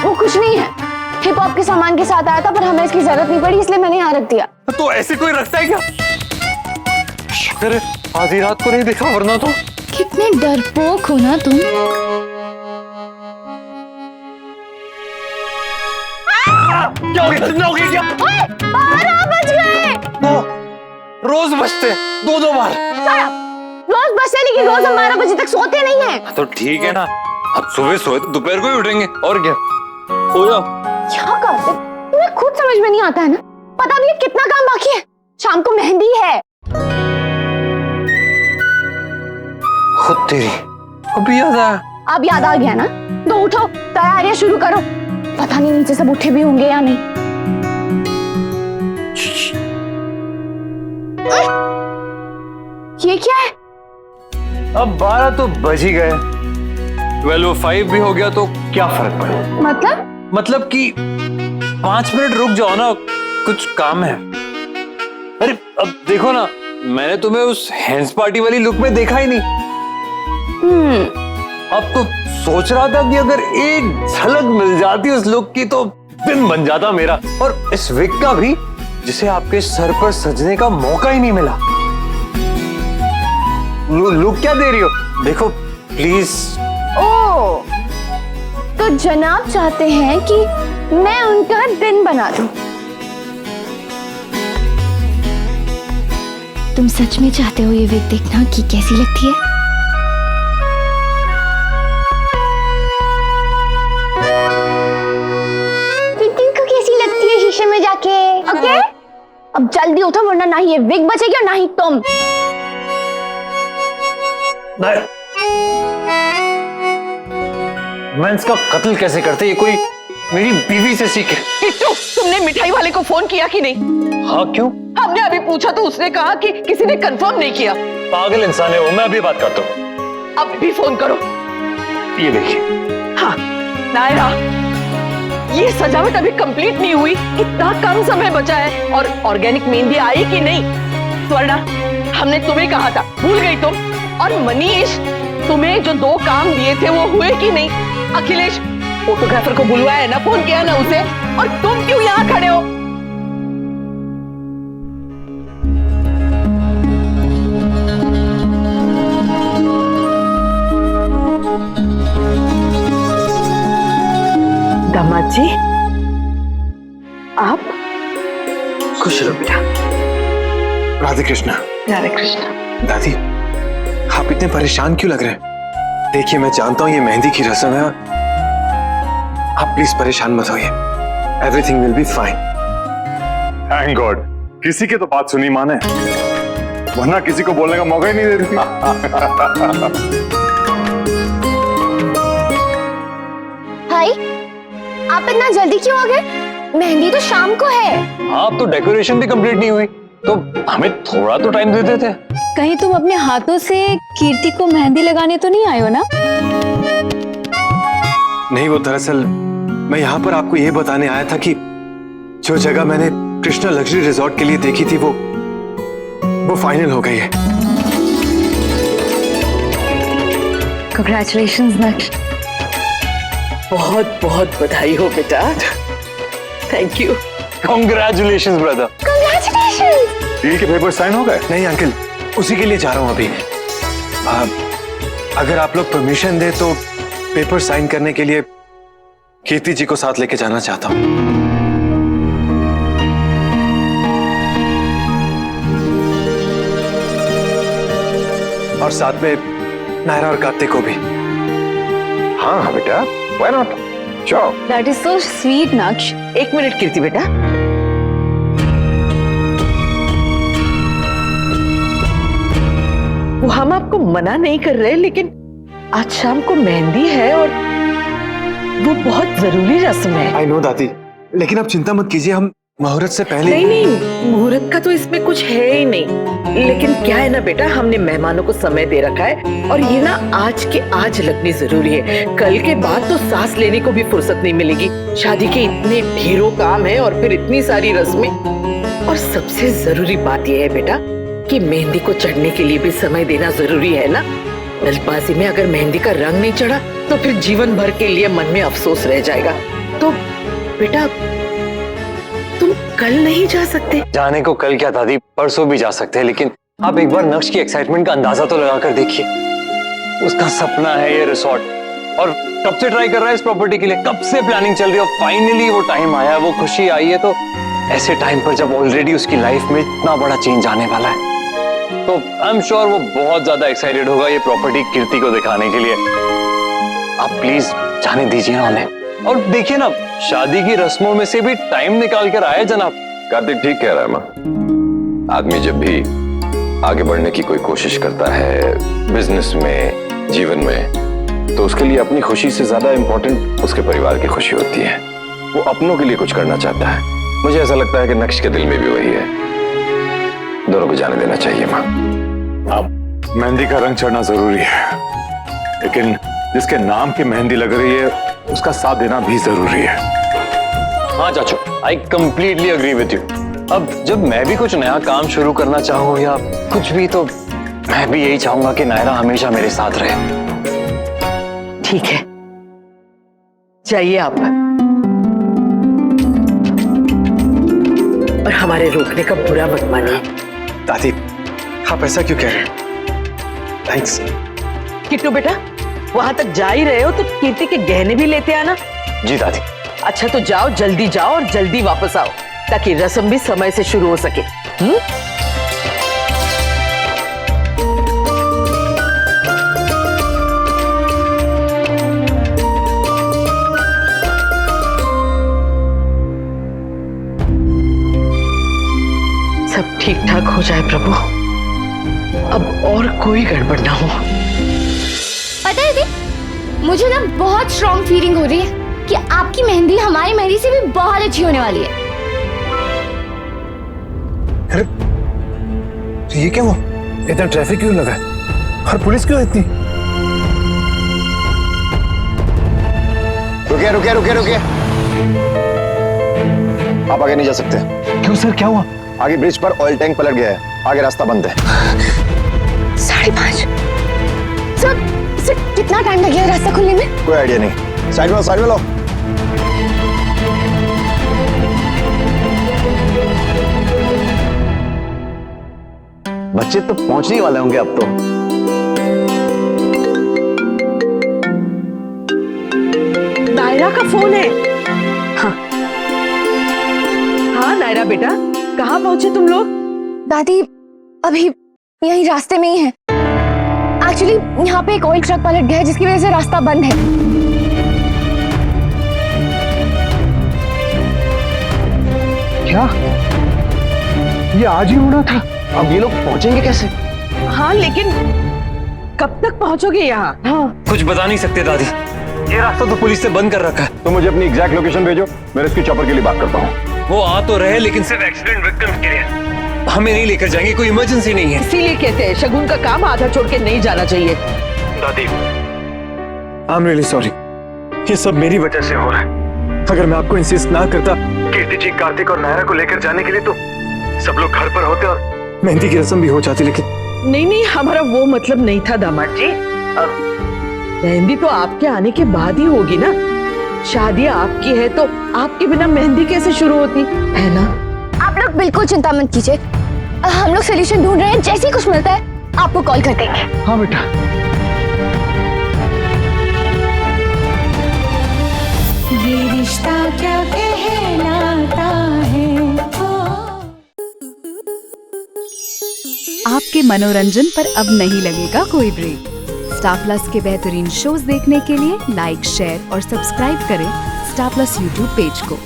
वो कुछ नहीं है, हिप हॉप के सामान के साथ आया था, पर हमें इसकी जरूरत नहीं पड़ी, इसलिए मैंने यहाँ रख दिया। तो ऐसे कोई रखता है क्या? शुक्र है आधी रात को नहीं देखा, वरना तो। कितने डरपोक हो ना तुम। क्या हो गया? क्या हो गया? क्या? 12 बज गए। रोज बजते 2-2 बार। रोज बजते, लेकिन रोज हम 12 बजे तक सोते नहीं हैं। तो ठीक है ना, अब सुबह सोए तो दोपहर को ही उठेंगे, और क्या। सो जाओ। क्या करते? तुम्हें खुद समझ में नहीं आता है ना? पता भी है कितना काम बाकी है। शाम को मेहंदी है। खुद तेरी अभी याद आया। अब याद आ गया ना? तो उठो, तैयारियां शुरू करो। पता नहीं नीचे सब उठे भी होंगे या नहीं। ये क्या है? अब 12 तो बज ही गए, 12:05 भी हो गया, तो क्या फर्क पड़े? मतलब कि 5 मिनट रुक जाओ ना, कुछ काम है। अरे अब देखो ना, मैंने तुम्हें उस हैंड्स पार्टी वाली लुक में देखा ही नहीं। अब तो सोच रहा था कि अगर एक झलक मिल जाती उस लुक की तो दिन बन जाता मेरा, और इस विग का भी, जिसे आपके सर पर सजने का मौका ही नहीं मिला। लुक क्या दे रही हो? देखो प्लीज। ओ, तो जनाब चाहते हैं कि मैं उनका दिन बना दूं। तुम सच में चाहते हो ये विग देखना कि कैसी लगती है? को कैसी लगती है शीशे में जाके? ओके? अब जल्दी उठो, वरना ना ही ये विग बचेगी और ना ही तुम। मैं इसका कत्ल कैसे करते, ये कोई मेरी बीवी से सीखे। किट्टू, तुमने मिठाई वाले को फोन किया कि नहीं? हाँ, क्यों? हमने अभी पूछा तो उसने कहा कि किसी ने कंफर्म नहीं किया। पागल इंसान है वो, मैं अभी बात करता हूँ। अब भी फोन करो। ये देखिए। हाँ, नायरा, ये सजावट अभी कंप्लीट नहीं हुई, कितना कम समय बचा है, और ऑर्गेनिक मेहंदी आई कि नहीं? स्वर्णा, हमने तुम्हें कहा था, भूल गई तुम? और मनीष, तुम्हें जो 2 काम दिए थे वो हुए कि नहीं? अखिलेश, फोटोग्राफर को बुलवाया ना, फोन किया ना उसे, और तुम क्यों यहाँ खड़े हो? दामाद जी, आप खुश रहो बेटा। राधे कृष्णा। राधे कृष्णा। दादी, आप इतने परेशान क्यों लग रहे हैं? देखिए, मैं जानता हूं ये मेहंदी की रस्म है, आप प्लीज परेशान मत होइए। Everything will be fine. Thank God, किसी की तो बात सुनी माँ ने, वरना किसी को बोलने का मौका ही नहीं दे रही थी। भाई, आप इतना जल्दी क्यों आ गए? मेहंदी तो शाम को है। हाँ, तो डेकोरेशन भी कंप्लीट नहीं हुई, तो हमें थोड़ा तो टाइम देते थे। कहीं तुम अपने हाथों से कीर्ति को मेहंदी लगाने तो नहीं आए हो ना? नहीं, वो दरअसल मैं यहाँ पर आपको ये बताने आया था कि जो जगह मैंने कृष्णा लग्जरी रिजॉर्ट के लिए देखी थी वो फाइनल हो गई है। Congratulations, नक्श। बहुत बहुत बधाई हो बेटा। Thank you. Congratulations brother। Congratulations। Deal के पेपर साइन हो गए? नहीं अंकल, उसी के लिए जा रहा हूँ अभी। अगर आप लोग परमिशन दे तो पेपर साइन करने के लिए कीर्ति जी को साथ लेके जाना चाहता हूँ। और साथ में नायरा और कार्तिक को भी। हाँ बेटा, why not? जाओ। That is so sweet, नक्श। 1 मिनट कीर्ति बेटा। वो हम आपको मना नहीं कर रहे, लेकिन आज शाम को मेहंदी है और वो बहुत जरूरी रस्म है। आई नो दादी, लेकिन आप चिंता मत कीजिए, हम मुहूर्त से पहले। नहीं, मुहूर्त का तो इसमें कुछ है ही नहीं, लेकिन क्या है ना बेटा, हमने मेहमानों को समय दे रखा है, और ये ना आज के आज लगनी जरूरी है। कल के बाद तो सांस लेने को भी फुर्सत नहीं मिलेगी। शादी के इतने ढेरों काम है और फिर इतनी सारी रस्में, और सबसे जरूरी बात यह है बेटा कि मेहंदी को चढ़ने के लिए भी समय देना जरूरी है ना। जल्दबाजी में अगर मेहंदी का रंग नहीं चढ़ा तो फिर जीवन भर के लिए मन में अफसोस रह जाएगा। तो बेटा तुम कल नहीं जा सकते? जाने को कल क्या दादी, परसों भी जा सकते हैं, लेकिन आप एक बार नक्श की एक्साइटमेंट का अंदाजा तो लगा कर देखिए। उसका सपना है ये रिसोर्ट, और कब से ट्राई कर रहा है इस प्रॉपर्टी के लिए, कब से प्लानिंग चल रही है, और फाइनली वो टाइम आया, वो खुशी आई है। तो ऐसे टाइम पर जब ऑलरेडी उसकी लाइफ में इतना बड़ा चेंज आने वाला है, तो आई एम श्योर वो बहुत ज्यादा एक्साइटेड होगा ये प्रॉपर्टी कीर्ति को दिखाने के लिए। आप प्लीज जाने दीजिए ना उन्हें। और देखिए ना, शादी की रस्मों में से भी टाइम निकाल कर आए जनाब। कार्तिक ठीक कह रहा है माँ। आदमी जब भी आगे बढ़ने की कोई कोशिश करता है बिजनेस में, जीवन में, तो उसके लिए अपनी खुशी से ज्यादा इंपॉर्टेंट उसके परिवार की खुशी होती है। वो अपनों के लिए कुछ करना चाहता है। मुझे ऐसा लगता है कि नक्श के दिल में भी वही है। दोनों को जाने देना चाहिए माँ। अब मेहंदी का रंग चढ़ना जरूरी है, लेकिन जिसके नाम की मेहंदी लग रही है उसका साथ देना भी जरूरी है। हाँ चाचू, I completely agree with you. अब जब मैं भी कुछ नया काम शुरू करना चाहूँ या कुछ भी, तो मैं भी यही चाहूंगा कि नायरा हमेशा मेरे साथ रहे। ठीक है, जाइए आप, और हमारे रोकने का बुरा मत मानिए। दादी, आप ऐसा क्यों कह रहे हैं? थैंक्स। किट्टू बेटा, वहां तक जा ही रहे हो तो कीर्ति के गहने भी लेते आना। जी दादी। अच्छा तो जाओ, जल्दी जाओ और जल्दी वापस आओ, ताकि रस्म भी समय से शुरू हो सके। सब ठीक ठाक हो जाए प्रभु, अब और कोई गड़बड़ ना हो। पता है दीदी, मुझे ना बहुत स्ट्रॉन्ग फीलिंग हो रही है कि आपकी मेहंदी हमारी मेहंदी से भी बहुत अच्छी होने वाली है। अरे तो ये क्या हुआ? इतना ट्रैफिक क्यों लगा है? और पुलिस क्यों इतनी? रुकिए रुकिए रुकिए रुकिए, आप आगे नहीं जा सकते। क्यों सर, क्या हुआ? आगे ब्रिज पर ऑयल टैंक पलट गया है, आगे रास्ता बंद है। 5:30। सर कितना टाइम लगेगा रास्ता खुलने में? कोई आइडिया नहीं। साइड में, साइड में लो। बच्चे तो पहुंचने ही वाले होंगे अब तो। नायरा का फोन है। हाँ हाँ नायरा बेटा, कहाँ पहुंचे तुम लोग? दादी अभी यही रास्ते में ही है। एक्चुअली यहाँ पे एक ऑयल ट्रक पलट गया है, जिसकी वजह से रास्ता बंद है। क्या ये आज ही होना था? अब ये लोग पहुंचेंगे कैसे? हाँ लेकिन कब तक पहुंचोगे यहाँ? हाँ कुछ बता नहीं सकते दादी, ये रास्ता तो पुलिस ने बंद कर रखा है। तो मुझे अपनी एग्जैक्ट लोकेशन भेजो, मैं रेस्क्यू चॉपर के लिए बात करता हूँ। वो आ तो रहे, लेकिन सिर्फ एक्सीडेंट विक्टिम्स के लिए, हमें नहीं लेकर जाएंगे, कोई इमरजेंसी नहीं है। इसीलिए कहते हैं शगुन का काम आधा छोड़ के नहीं जाना चाहिए। दादी, आई एम रियली सॉरी, ये सब मेरी वजह से हो रहा है। अगर मैं आपको इंसिस्ट ना करता कीर्ति जी, कार्तिक और नायरा को लेकर जाने के लिए, तो सब लोग घर पर होते और मेहंदी की रस्म भी हो जाती। लेकिन नहीं नहीं, हमारा वो मतलब नहीं था दामाद जी। मेहंदी तो आपके आने के बाद ही होगी ना। शादी आपकी है तो आपके बिना मेहंदी कैसे शुरू होती है ना? आप लोग बिल्कुल चिंता मत कीजिए, हम लोग सोल्यूशन ढूंढ रहे हैं। जैसे ही कुछ मिलता है आपको कॉल कर देंगे। हाँ बेटा। ये रिश्ता क्या कहलाता है। आपके मनोरंजन पर अब नहीं लगेगा कोई ब्रेक। स्टार प्लस के बेहतरीन शोज देखने के लिए लाइक, शेयर और सब्सक्राइब करें स्टार प्लस यूट्यूब पेज को।